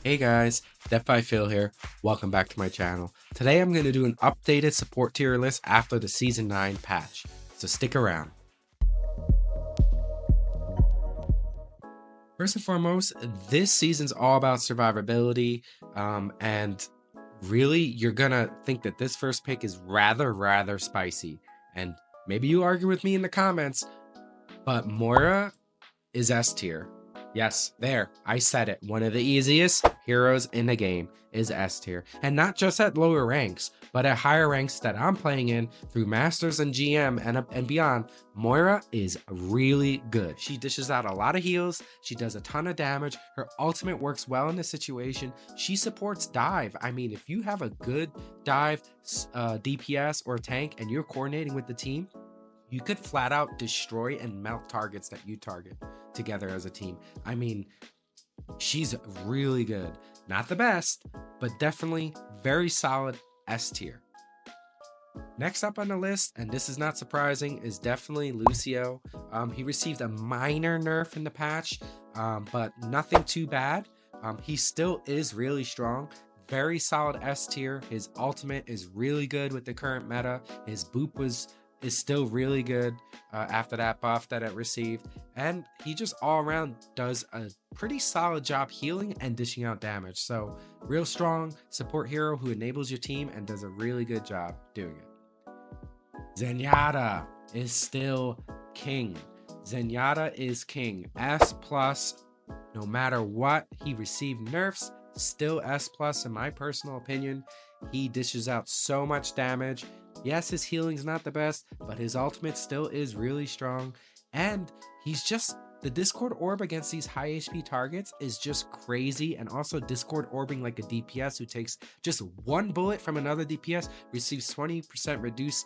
Hey guys, Deathbyphiw here. Welcome back to my channel. Today I'm going to do an updated support tier list after the Season 9 patch, so stick around. First and foremost, this season's all about survivability, and really you're gonna think that this first pick is rather spicy. And maybe you argue with me in the comments, but Moira is S tier. Yes, there, I said it. One of the easiest heroes in the game is S tier. And not just at lower ranks, but at higher ranks that I'm playing in through Masters and GM and beyond. Moira is really good. She dishes out a lot of heals. She does a ton of damage. Her ultimate works well in this situation. She supports dive. I mean, if you have a good dive DPS or tank and you're coordinating with the team, you could flat out destroy and melt targets that you target together as a team. I mean, she's really good. Not the best, but definitely very solid S tier. Next up on the list, and this is not surprising, is definitely Lucio. He received a minor nerf in the patch, but nothing too bad. He still is really strong. Very solid S tier. His ultimate is really good with the current meta. His boop is still really good after that buff that it received, and he just all around does a pretty solid job healing and dishing out damage. So real strong support hero who enables your team and does a really good job doing it. Zenyatta is still king. Zenyatta is king. S plus, no matter what. He received nerfs, still S plus in my personal opinion. He dishes out so much damage. Yes, his healing's not the best, but his ultimate still is really strong. And he's just, the Discord orb against these high HP targets is just crazy. And also Discord orbing like a DPS who takes just one bullet from another DPS, receives 20% reduced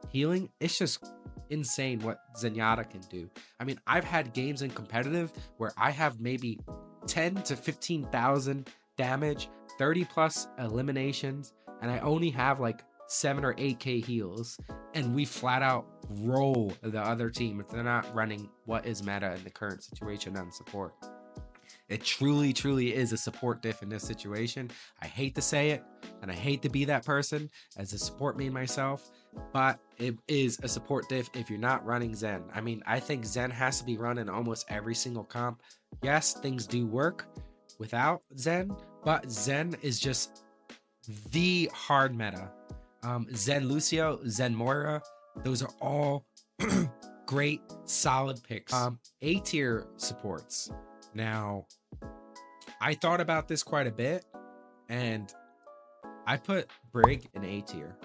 healing. It's just insane what Zenyatta can do. I mean, I've had games in competitive where I have maybe 10 to 15,000 damage, 30 plus eliminations, and I only have like 7 or 8k heals, and we flat out roll the other team if they're not running what is meta in the current situation on support. It truly is a support diff in this situation. I hate to say it, and I hate to be that person as a support main myself, but it is a support diff if you're not running Zen. I mean, I think Zen has to be run in almost every single comp. Yes, things do work without Zen, but Zen is just the hard meta. Zen Lucio, Zen Moira, those are all great, solid picks. A tier supports. Now, I thought about this quite a bit, and I put Brig in A tier.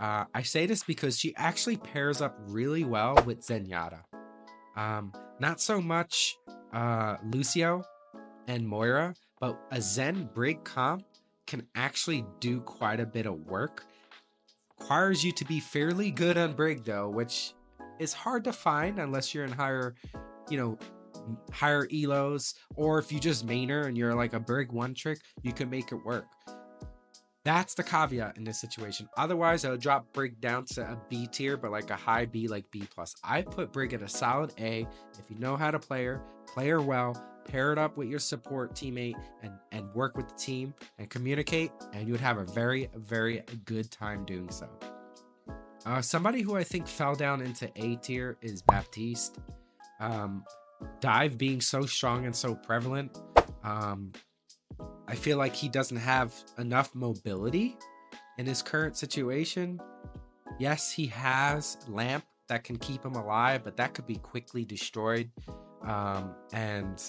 I say this because she actually pairs up really well with Zenyatta. Not so much Lucio and Moira, but a Zen Brig comp can actually do quite a bit of work. Requires you to be fairly good on Brig though, which is hard to find unless you're in higher elos, or if you just mainer and you're like a Brig one trick, you can make it work. That's the caveat in this situation. Otherwise, I would drop Brig down to a B tier, but like a high B, like B plus. I put Brig at a solid A. If you know how to play her well, pair it up with your support teammate and work with the team and communicate, and you would have a very good time doing so. Somebody who I think fell down into A tier is Baptiste. Dive being so strong and so prevalent, I feel like he doesn't have enough mobility in his current situation. Yes, he has Lamp that can keep him alive, but that could be quickly destroyed. And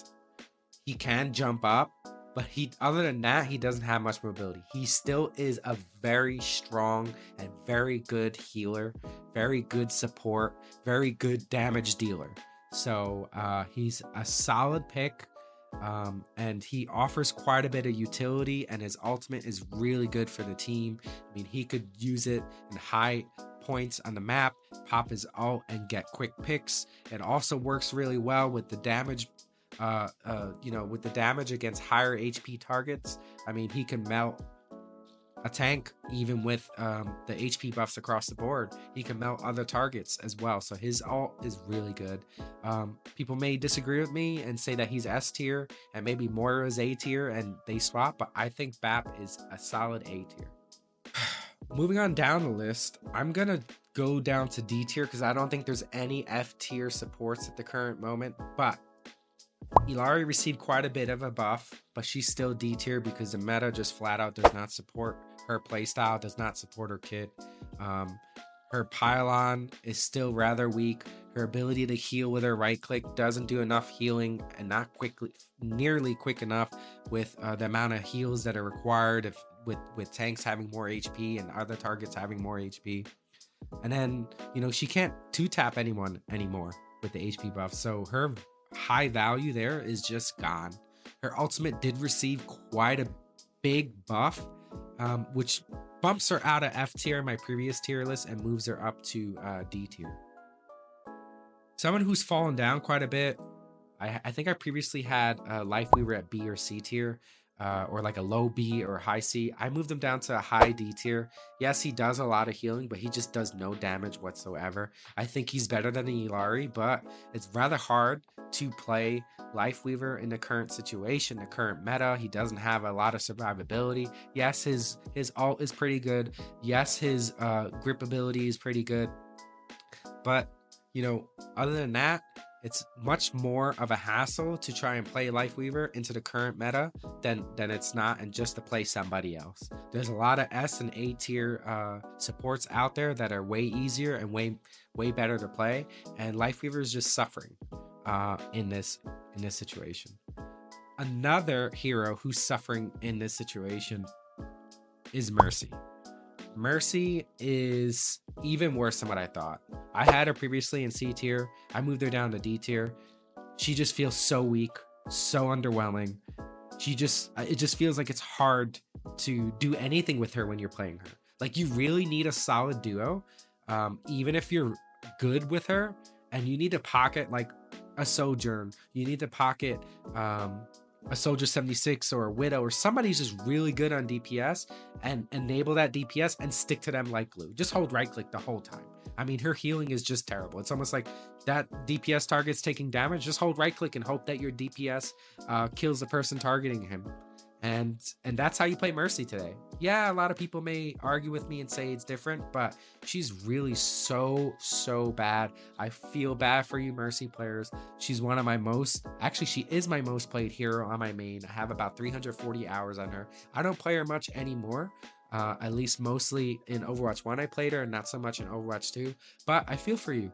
he can jump up, but other than that, he doesn't have much mobility. He still is a very strong and very good healer, very good support, very good damage dealer. So he's a solid pick. And he offers quite a bit of utility, and his ultimate is really good for the team. I mean, he could use it in high points on the map, pop his ult and get quick picks. It also works really well with the damage, with the damage against higher HP targets. I mean, he can melt a tank, even with the HP buffs across the board. He can melt other targets as well. So his ult is really good. People may disagree with me and say that he's S tier and maybe Moira is A tier and they swap, but I think Bap is a solid A tier. Moving on down the list, I'm gonna go down to D tier because I don't think there's any F tier supports at the current moment, but Illari received quite a bit of a buff, but she's still D tier because the meta just flat out does not support her playstyle, does not support her kit. Her pylon is still rather weak. Her ability to heal with her right click doesn't do enough healing and not nearly quick enough with the amount of heals that are required with tanks having more HP and other targets having more HP. And then, she can't 2-tap anyone anymore with the HP buff. So her high value there is just gone. Her ultimate did receive quite a big buff, which bumps her out of F tier in my previous tier list and moves her up to D tier. Someone who's fallen down quite a bit, I think I previously had Lifeweaver at B or C tier, or like a low B or high C. I moved him down to a high D tier. Yes, he does a lot of healing, but he just does no damage whatsoever. I think he's better than Illari, but it's rather hard to play Lifeweaver in the current situation, the current meta. He doesn't have a lot of survivability. Yes, his ult is pretty good. Yes, his grip ability is pretty good. But, other than that, it's much more of a hassle to try and play Lifeweaver into the current meta than it's not, and just to play somebody else. There's a lot of S and A tier supports out there that are way easier and way better to play, and Lifeweaver is just suffering in this situation. Another hero who's suffering in this situation is Mercy. Mercy is even worse than what I thought. I had her previously in C tier. I moved her down to D tier. She just feels so weak, so underwhelming. It just feels like it's hard to do anything with her when you're playing her. Like, you really need a solid duo, even if you're good with her, and you need to pocket like a Sojourn. You need to pocket a Soldier 76 or a Widow or somebody who's just really good on DPS and enable that DPS and stick to them like glue. Just hold right click the whole time. I mean, her healing is just terrible. It's almost like that DPS target's taking damage. Just hold right click and hope that your DPS kills the person targeting him. And that's how you play Mercy today. Yeah, a lot of people may argue with me and say it's different, but she's really so bad. I feel bad for you Mercy players. She's one of my she is my most played hero on my main. I have about 340 hours on her. I don't play her much anymore. At least mostly in Overwatch 1 I played her, and not so much in Overwatch 2. But I feel for you.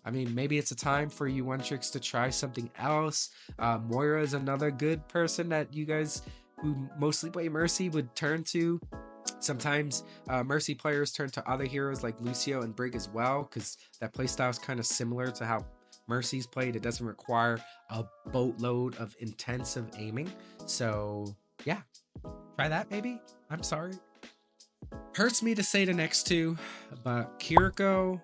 I mean, maybe it's a time for you One-Tricks to try something else. Moira is another good person that you guys who mostly play Mercy would turn to. Sometimes Mercy players turn to other heroes like Lucio and Brig as well, because that playstyle is kind of similar to how Mercy's played. It doesn't require a boatload of intensive aiming. So yeah, try that maybe. I'm sorry. Hurts me to say the next two, but Kiriko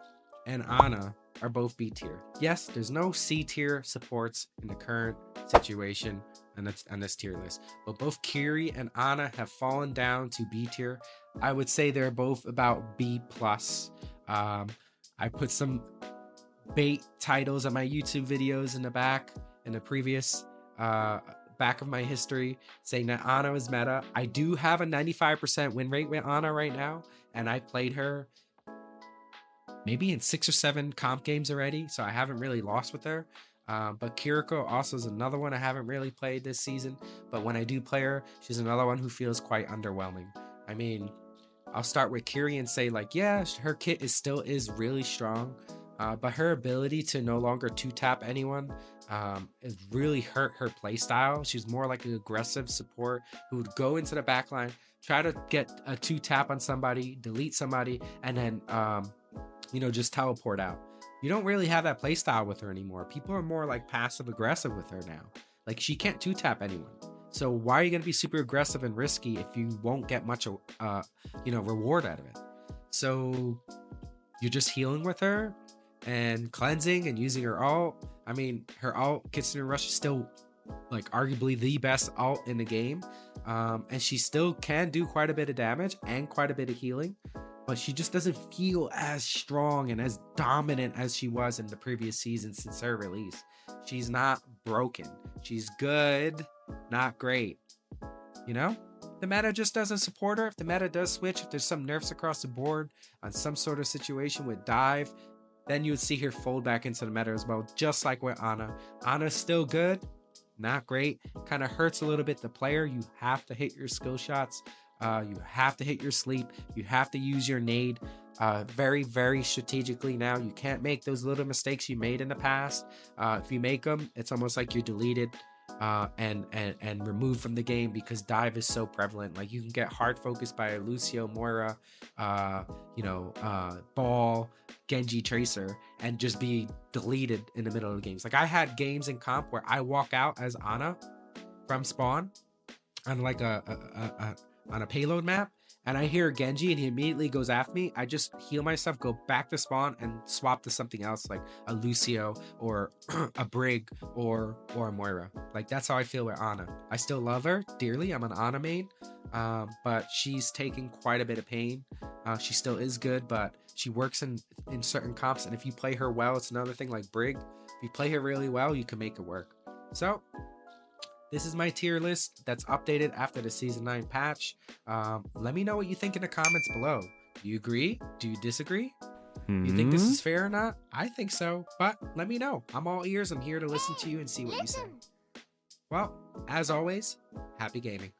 and Ana are both B tier. Yes, there's no C tier supports in the current situation on this tier list, but both Kiri and Ana have fallen down to B tier. I would say they're both about B plus. I put some bait titles on my YouTube videos in the previous back of my history saying that Ana is meta. I do have a 95% win rate with Ana right now, and I played her maybe in 6 or 7 comp games already, so I haven't really lost with her. But Kiriko also is another one I haven't really played this season, but when I do play her, she's another one who feels quite underwhelming. I mean, I'll start with Kiri and say, like, yeah, her kit is really strong, but her ability to no longer 2-tap anyone has really hurt her playstyle. She's more like an aggressive support who would go into the backline, try to get a 2-tap on somebody, delete somebody, and then just teleport out. You don't really have that playstyle with her anymore. People are more like passive aggressive with her now. Like, she can't 2-tap anyone. So why are you going to be super aggressive and risky if you won't get much reward out of it? So you're just healing with her and cleansing and using her ult. I mean, her ult, Kitsune Rush, is still like arguably the best ult in the game. And she still can do quite a bit of damage and quite a bit of healing, but she just doesn't feel as strong and as dominant as she was in the previous season since her release. She's not broken. She's good, not great. You know? The meta just doesn't support her. If the meta does switch, if there's some nerfs across the board on some sort of situation with dive, then you would see her fold back into the meta as well, just like with Ana. Ana's still good, not great. Kind of hurts a little bit the player. You have to hit your skill shots. You have to hit your sleep. You have to use your nade very, very strategically now. You can't make those little mistakes you made in the past. If you make them, it's almost like you're deleted and removed from the game, because dive is so prevalent. Like, you can get hard focused by a Lucio, Moira, Ball, Genji, Tracer, and just be deleted in the middle of the games. Like, I had games in comp where I walk out as Ana from spawn on like on a payload map, and I hear Genji and he immediately goes after me. I just heal myself, go back to spawn, and swap to something else, like a Lucio or a Brig or a Moira. Like, that's how I feel with Ana. I still love her dearly. I'm an Ana main, but she's taking quite a bit of pain. She still is good, but she works in certain comps, and if you play her well, it's another thing. Like Brig, if you play her really well, you can make it work. So this is my tier list that's updated after the Season 9 patch. Let me know what you think in the comments below. Do you agree? Do you disagree? You think this is fair or not? I think so, but let me know. I'm all ears. I'm here to listen to you and see what you say. Well, as always, happy gaming.